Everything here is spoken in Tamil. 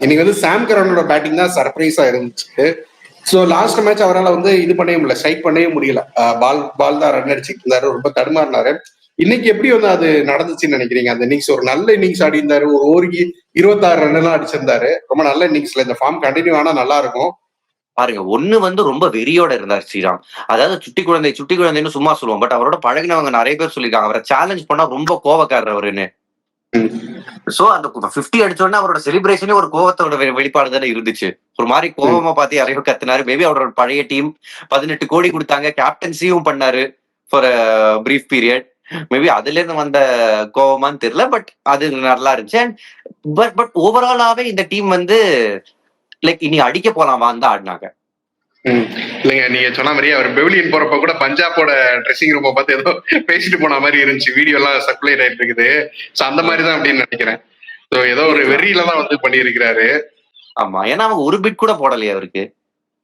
இன்னைக்கு வந்து சாம் கரனோட பேட்டிங் தான் சர்ப்ரைஸா இருந்துச்சு. ஸோ லாஸ்ட் மேட்ச் அவரால் வந்து இது பண்ணவே முடியல, ஸ்ட்ரைக் பண்ணவே முடியல. பால் தான் ரன் அடிச்சுட்டு இருந்தாரு, ரொம்ப தடுமாறினாரு. இன்னைக்கு எப்படி வந்து அது நடந்துச்சுன்னு நினைக்கிறீங்க? அந்த இன்னிங்ஸ் ஒரு நல்ல இன்னிங்ஸ் ஆடி இருந்தாரு, ஒரு ஓவருக்கு 26 ரன் எல்லாம் அடிச்சிருந்தாரு. ரொம்ப நல்ல இன்னிங்ஸ்ல இந்த ஃபார்ம் கண்டினியூ ஆனா நல்லா இருக்கும். பாருங்க, ஒண்ணு வந்து ரொம்ப வெறியோட இருந்தார் ஸ்ரீராம். அதாவது சுட்டி குழந்தைன்னு சும்மா சொல்லுவோம். பட் அவரோட பழகினவங்க நிறைய பேர் சொல்லியிருக்காங்க, அவரை சேலஞ்ச் பண்ணா ரொம்ப கோவக்காரர் அவருன்னு. சோ அந்த 50 அடிச்ச உடனே அவரோட செலிப்ரேஷனே ஒரு கோவத்தோட வெளிப்பாடு தானே இருந்துச்சு. ஒரு மாதிரி கோவமா பார்த்து யாரையும் கத்துனாரு. மேபி அவரோட பழைய டீம் 18 கோடி கொடுத்தாங்க, கேப்டன்சியும் பண்ணாரு ஃபார் பிரீஃப் பீரியட். மேபி அதுல இருந்து வந்த கோவமான்னு தெரியல. பட் அது நல்லா இருந்துச்சு. பட் ஓவராலாவே இந்த டீம் வந்து லைக் இனி அடிக்க போலாம் வான்னு தான் ஆடினாங்க. இல்லைங்க, நீங்க சொன்ன மாதிரி அவர் பெவிலியன் போறப்ப கூட பஞ்சாபோட ட்ரெஸ்ஸிங் ரூமை பார்த்து ஏதோ பேசிட்டு போன மாதிரி இருந்துச்சு. வீடியோ எல்லாம் சர்க்குலேட் ஆயிட்டு இருக்குது. சோ அந்த மாதிரி தான் அப்படின்னு நினைக்கிறேன். ஸோ ஏதோ ஒரு வெறியில தான் வந்து பண்ணியிருக்கிறாரு. ஆமா, ஏன்னா அவங்க ஒரு பிட் கூட போடலையே அவருக்கு.